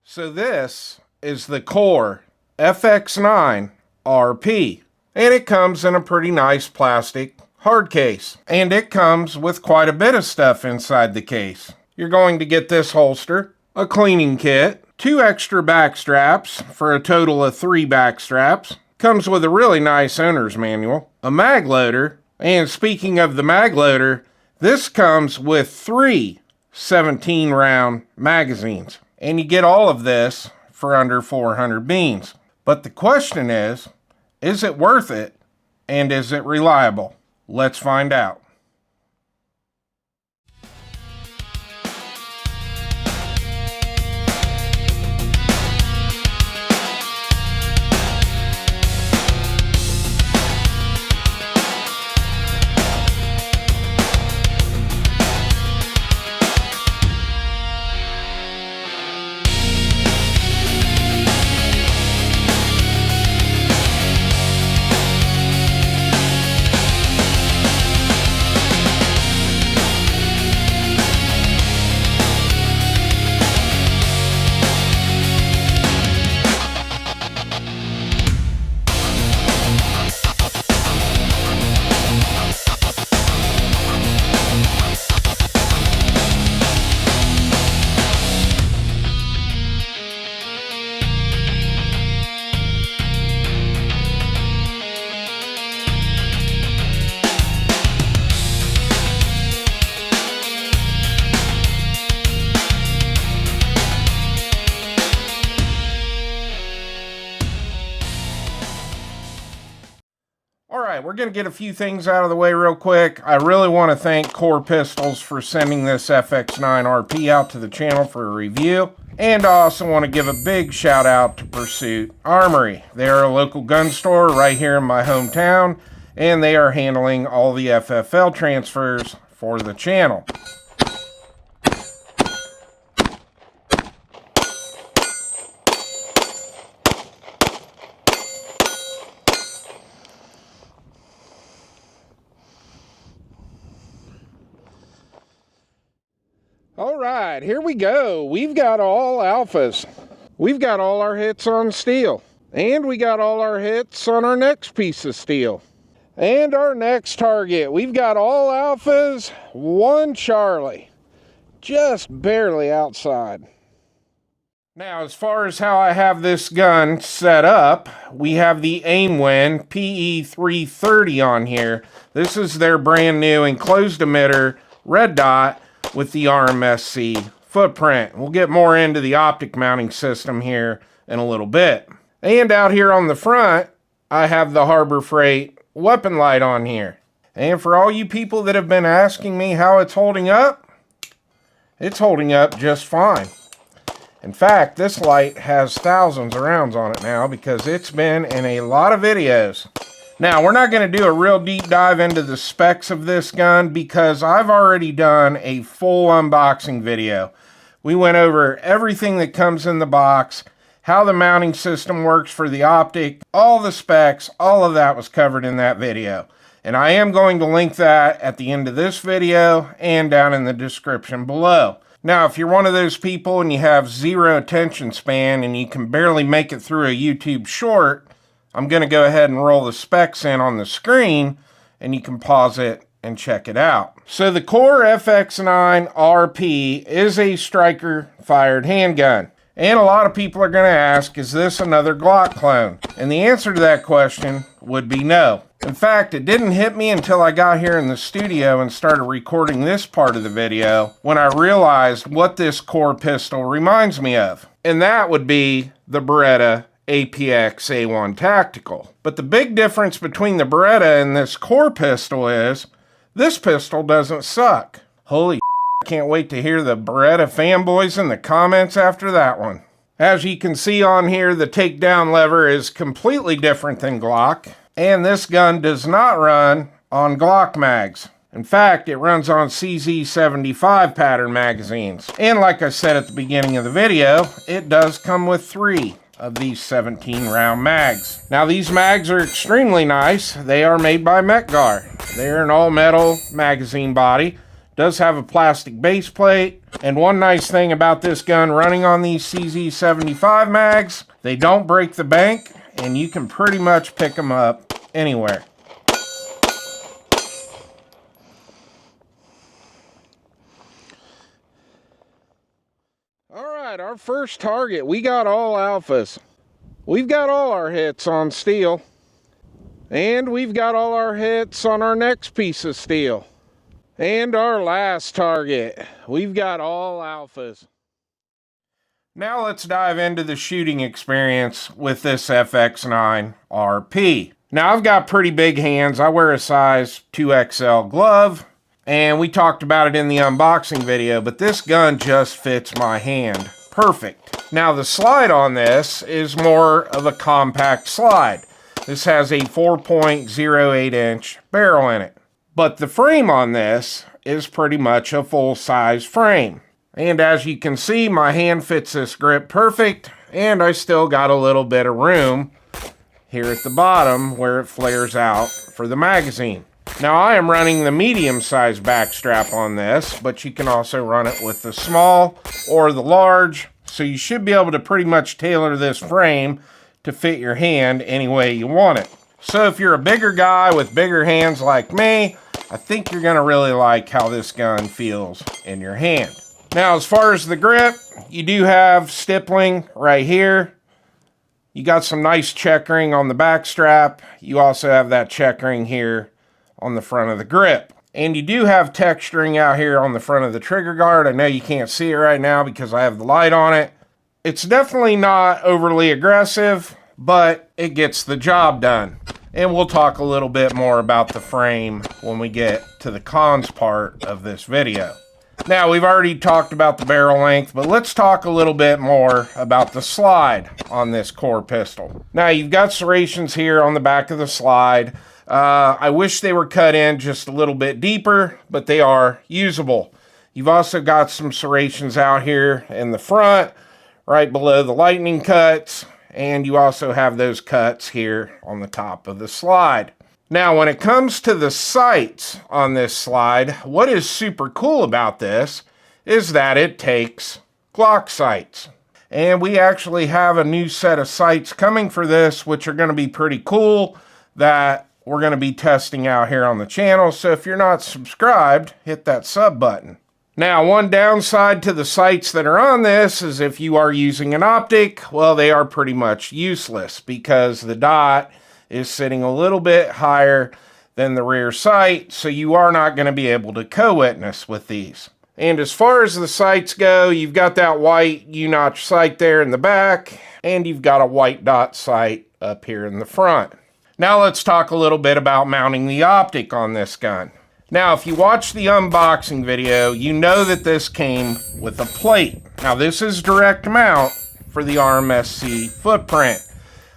So this is the KOR FX-9 RP, and it comes in a pretty nice plastic hard case, and it comes with quite a bit of stuff inside the case. You're going to get this holster, a cleaning kit, 2 extra back straps for a total of 3 back straps. Comes with a really nice owner's manual, a mag loader, and speaking of the mag loader, this comes with 3 17-round magazines. And you get all of this for under 400 beans. But the question is it worth it? And is it reliable? Let's find out. Alright, we're going to get a few things out of the way real quick. I really want to thank KOR Pistols for sending this FX-9 RP out to the channel for a review. And I also want to give a big shout out to Pursuit Armory. They are a local gun store right here in my hometown, and they are handling all the FFL transfers for the channel. All right, here we go. We've got all alphas. We've got all our hits on steel. And we got all our hits on our next piece of steel. And our next target. We've got all alphas, 1 Charlie. Just barely outside. Now, as far as how I have this gun set up, we have the Aimwin PE330 on here. This is their brand new enclosed emitter red dot with the RMSc footprint. We'll get more into the optic mounting system here in a little bit. And out here on the front, I have the Harbor Freight weapon light on here. And for all you people that have been asking me how it's holding up, it's holding up just fine. In fact, this light has thousands of rounds on it now because it's been in a lot of videos. Now, we're not going to do a real deep dive into the specs of this gun because I've already done a full unboxing video. We went over everything that comes in the box, how the mounting system works for the optic, all the specs, all of that was covered in that video. And I am going to link that at the end of this video and down in the description below. Now, if you're one of those people and you have zero attention span and you can barely make it through a YouTube short, I'm going to go ahead and roll the specs in on the screen, and you can pause it and check it out. So the KOR FX-9 RP is a striker-fired handgun. And a lot of people are going to ask, is this another Glock clone? And the answer to that question would be no. In fact, it didn't hit me until I got here in the studio and started recording this part of the video when I realized what this KOR pistol reminds me of. And that would be the Beretta APX A1 Tactical. But the big difference between the Beretta and this KOR pistol is this pistol doesn't suck. Holy I can't wait to hear the Beretta fanboys in the comments after that one. As you can see on here, the takedown lever is completely different than Glock, and this gun does not run on Glock mags. In fact, it runs on CZ75 pattern magazines. And like I said at the beginning of the video, it does come with 3 of these 17-round mags. Now, these mags are extremely nice. They are made by Metgar. They're an all-metal magazine body. Does have a plastic base plate. And one nice thing about this gun running on these CZ75 mags, they don't break the bank, and you can pretty much pick them up anywhere. All right, our first target, we got all alphas. We've got all our hits on steel. And we've got all our hits on our next piece of steel. And our last target, we've got all alphas. Now let's dive into the shooting experience with this FX-9 RP. Now I've got pretty big hands. I wear a size 2XL glove, and we talked about it in the unboxing video, but this gun just fits my hand perfect. Now the slide on this is more of a compact slide. This has a 4.08 inch barrel in it. But the frame on this is pretty much a full-size frame. And as you can see, my hand fits this grip perfect, and I still got a little bit of room here at the bottom where it flares out for the magazine. Now I am running the medium-sized back strap on this, but you can also run it with the small or the large, so you should be able to pretty much tailor this frame to fit your hand any way you want it. So if you're a bigger guy with bigger hands like me, I think you're going to really like how this gun feels in your hand. Now, as far as the grip, you do have stippling right here. You got some nice checkering on the back strap. You also have that checkering here on the front of the grip. And you do have texturing out here on the front of the trigger guard. I know you can't see it right now because I have the light on it. It's definitely not overly aggressive, but it gets the job done. And we'll talk a little bit more about the frame when we get to the cons part of this video. Now, we've already talked about the barrel length, but let's talk a little bit more about the slide on this KOR pistol. Now, you've got serrations here on the back of the slide. I wish they were cut in just a little bit deeper, but they are usable. You've also got some serrations out here in the front, right below the lightning cuts, and you also have those cuts here on the top of the slide. Now, when it comes to the sights on this slide, what is super cool about this is that it takes Glock sights. And we actually have a new set of sights coming for this, which are going to be pretty cool, that we're going to be testing out here on the channel. So if you're not subscribed, hit that sub button. Now, one downside to the sights that are on this is if you are using an optic, well, they are pretty much useless because the dot is sitting a little bit higher than the rear sight, so you are not going to be able to co-witness with these. And as far as the sights go, you've got that white U-notch sight there in the back, and you've got a white dot sight up here in the front. Now let's talk a little bit about mounting the optic on this gun. Now, if you watch the unboxing video, you know that this came with a plate. Now, this is direct mount for the RMSc footprint,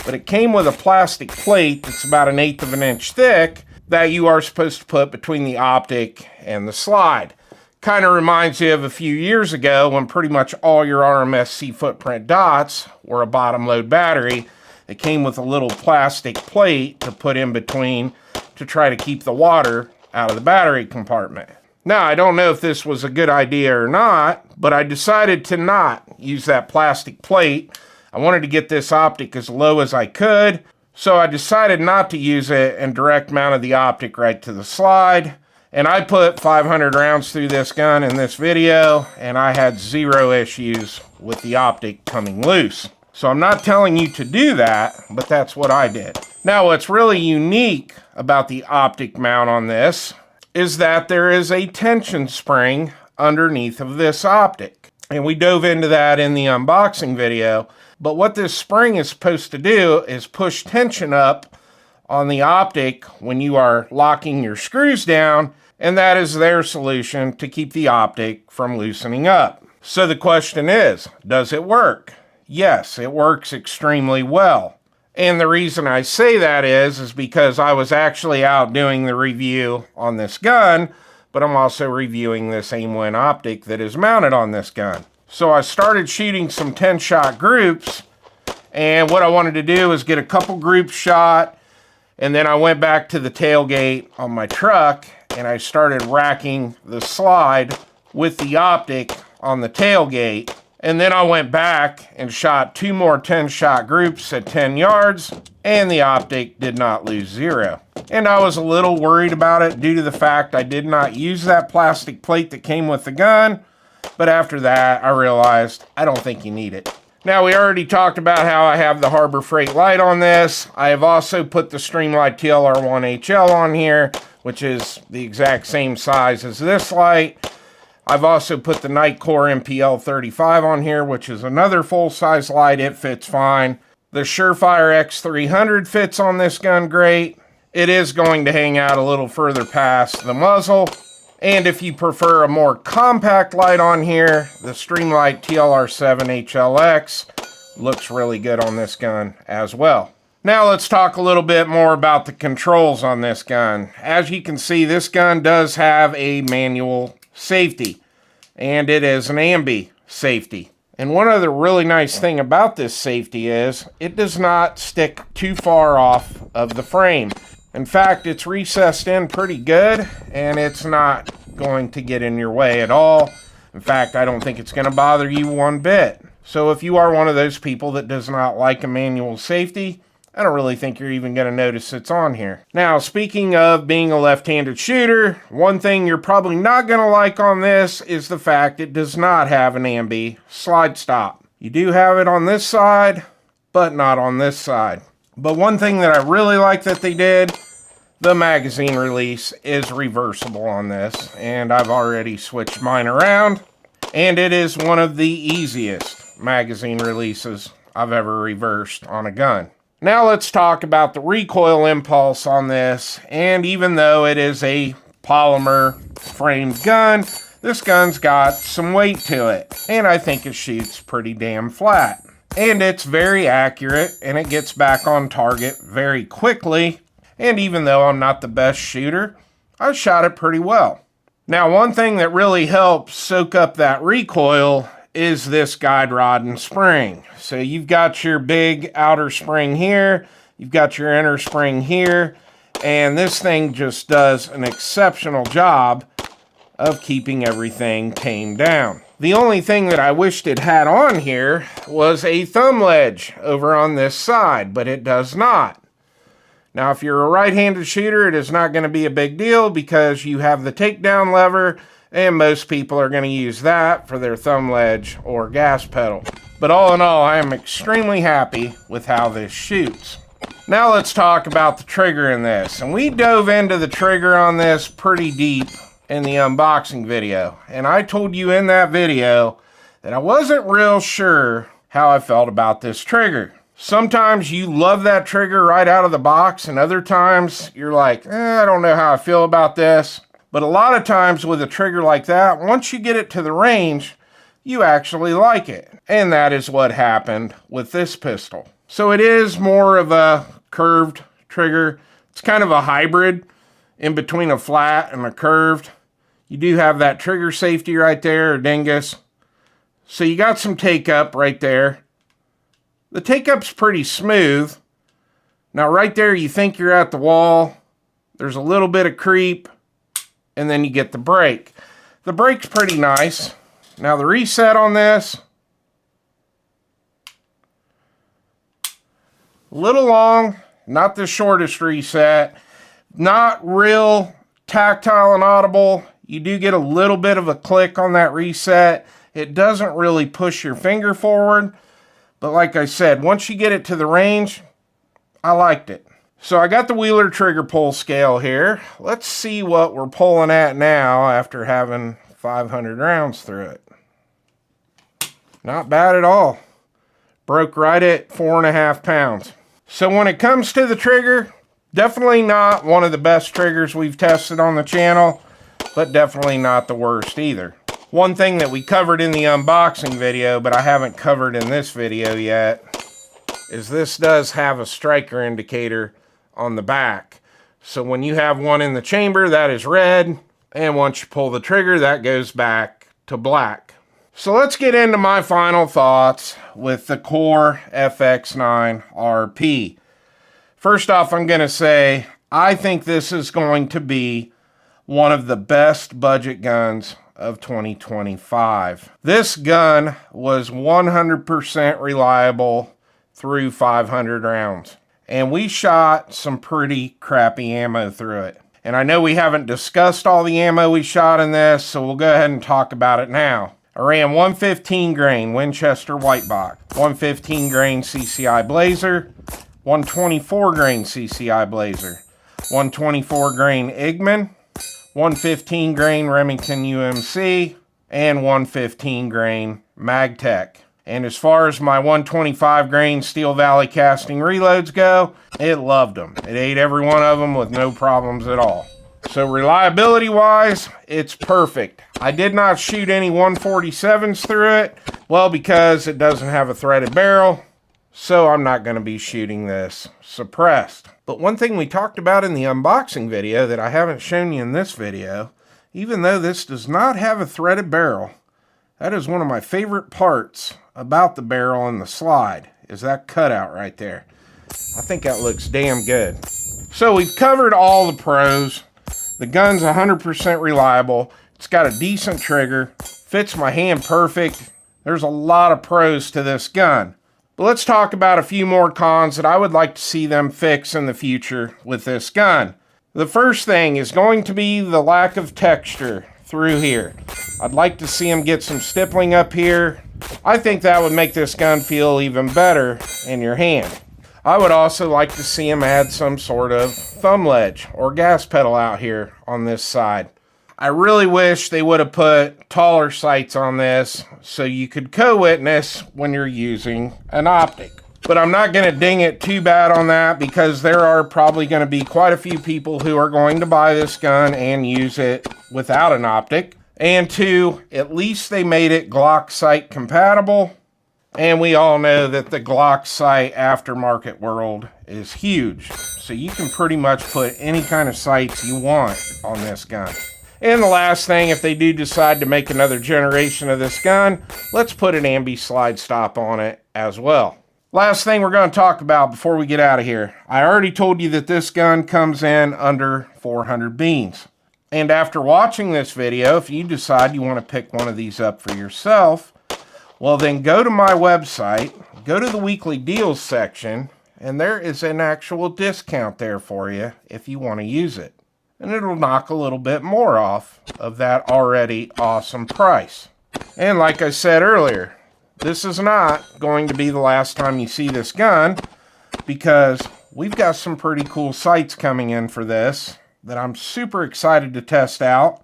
but it came with a plastic plate that's about 1/8 of an inch thick that you are supposed to put between the optic and the slide. Kind of reminds you of a few years ago when pretty much all your RMSc footprint dots were a bottom load battery. It came with a little plastic plate to put in between to try to keep the water out of the battery compartment. Now, I don't know if this was a good idea or not, but I decided to not use that plastic plate. I wanted to get this optic as low as I could, so I decided not to use it and direct mounted the optic right to the slide. And I put 500 rounds through this gun in this video, and I had 0 issues with the optic coming loose. So I'm not telling you to do that, but that's what I did. Now, what's really unique about the optic mount on this is that there is a tension spring underneath of this optic. And we dove into that in the unboxing video. But what this spring is supposed to do is push tension up on the optic when you are locking your screws down, and that is their solution to keep the optic from loosening up. So the question is, does it work? Yes, it works extremely well. And the reason I say that is because I was actually out doing the review on this gun, but I'm also reviewing this aim-win optic that is mounted on this gun. So I started shooting some 10-shot groups, and what I wanted to do was get a couple groups shot, and then I went back to the tailgate on my truck, and I started racking the slide with the optic on the tailgate. And then I went back and shot 2 more 10-shot groups at 10 yards, and the optic did not lose 0. And I was a little worried about it due to the fact I did not use that plastic plate that came with the gun. But after that, I realized I don't think you need it. Now, we already talked about how I have the Harbor Freight light on this. I have also put the Streamlight TLR1HL on here, which is the exact same size as this light. I've also put the Nightcore MPL35 on here, which is another full-size light. It fits fine. The Surefire X300 fits on this gun great. It is going to hang out a little further past the muzzle. And if you prefer a more compact light on here, the Streamlight TLR7 HLX looks really good on this gun as well. Now let's talk a little bit more about the controls on this gun. As you can see, this gun does have a manual safety, and it is an ambi safety. And one other really nice thing about this safety is it does not stick too far off of the frame. In fact, it's recessed in pretty good, and it's not going to get in your way at all. In fact, I don't think it's going to bother you one bit. So if you are one of those people that does not like a manual safety, I don't really think you're even going to notice it's on here. Now, speaking of being a left-handed shooter, one thing you're probably not going to like on this is the fact it does not have an ambi slide stop. You do have it on this side, but not on this side. But one thing that I really like that they did, the magazine release is reversible on this, and I've already switched mine around, and it is one of the easiest magazine releases I've ever reversed on a gun. Now let's talk about the recoil impulse on this, and even though it is a polymer framed gun, this gun's got some weight to it, and I think it shoots pretty damn flat. And it's very accurate, and it gets back on target very quickly. And even though I'm not the best shooter, I shot it pretty well. Now, one thing that really helps soak up that recoil is this guide rod and spring. So you've got your big outer spring here, you've got your inner spring here, and this thing just does an exceptional job of keeping everything tamed down. The only thing that I wished it had on here was a thumb ledge over on this side, but it does not. Now, if you're a right-handed shooter, it is not going to be a big deal because you have the takedown lever, and most people are going to use that for their thumb ledge or gas pedal. But all in all, I am extremely happy with how this shoots. Now let's talk about the trigger in this. And we dove into the trigger on this pretty deep in the unboxing video, and I told you in that video that I wasn't real sure how I felt about this trigger. Sometimes you love that trigger right out of the box, and other times you're like, I don't know how I feel about this. But a lot of times with a trigger like that, once you get it to the range, you actually like it. And that is what happened with this pistol. So it is more of a curved trigger. It's kind of a hybrid in between a flat and a curved. You do have that trigger safety right there, or dingus. So you got some take up right there. The take up's pretty smooth. Now right there you think you're at the wall. There's a little bit of creep, and then you get the break. The break's pretty nice. Now the reset on this, a little long, not the shortest reset. Not real tactile and audible. You do get a little bit of a click on that reset. It doesn't really push your finger forward. But like I said, once you get it to the range, I liked it. So I got the Wheeler trigger pull scale here. Let's see what we're pulling at now after having 500 rounds through it. Not bad at all. Broke right at 4.5 pounds. So when it comes to the trigger, definitely not one of the best triggers we've tested on the channel, but definitely not the worst either. One thing that we covered in the unboxing video, but I haven't covered in this video yet, is this does have a striker indicator on the back. So when you have one in the chamber, that is red, and once you pull the trigger, that goes back to black. So let's get into my final thoughts with the KOR FX-9 RP. First off, I'm going to say, I think this is going to be one of the best budget guns of 2025. This gun was 100% reliable through 500 rounds. And we shot some pretty crappy ammo through it. And I know we haven't discussed all the ammo we shot in this, so we'll go ahead and talk about it now. I ran 115 grain Winchester White Box, 115 grain CCI Blazer, 124 grain CCI Blazer, 124 grain Igman, 115 grain Remington UMC, and 115 grain Magtech. And as far as my 125 grain Steel Valley casting reloads go, it loved them. It ate every one of them with no problems at all. So reliability wise, it's perfect. I did not shoot any 147s through it, well, because it doesn't have a threaded barrel, so I'm not going to be shooting this suppressed. But one thing we talked about in the unboxing video that I haven't shown you in this video, even though this does not have a threaded barrel, that is one of my favorite parts about the barrel and the slide, is that cutout right there. I think that looks damn good. So we've covered all the pros. The gun's 100% reliable. It's got a decent trigger, fits my hand perfect. There's a lot of pros to this gun. But let's talk about a few more cons that I would like to see them fix in the future with this gun. The first thing is going to be the lack of texture through here. I'd like to see them get some stippling up here. I think that would make this gun feel even better in your hand. I would also like to see them add some sort of thumb ledge or gas pedal out here on this side. I really wish they would have put taller sights on this so you could co-witness when you're using an optic. But I'm not going to ding it too bad on that, because there are probably going to be quite a few people who are going to buy this gun and use it without an optic. And two, at least they made it Glock sight compatible. And we all know that the Glock sight aftermarket world is huge. So you can pretty much put any kind of sights you want on this gun. And the last thing, if they do decide to make another generation of this gun, let's put an ambi slide stop on it as well. Last thing we're going to talk about before we get out of here. I already told you that this gun comes in under 400 beans. And after watching this video, if you decide you want to pick one of these up for yourself, well, then go to my website, go to the weekly deals section, and there is an actual discount there for you if you want to use it. And it'll knock a little bit more off of that already awesome price. And like I said earlier, this is not going to be the last time you see this gun, because we've got some pretty cool sights coming in for this that I'm super excited to test out.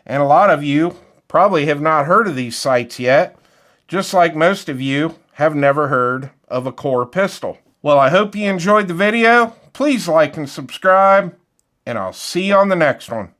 And a lot of you probably have not heard of these sights yet, just like most of you have never heard of a KOR pistol. Well, I hope you enjoyed the video. Please like and subscribe, and I'll see you on the next one.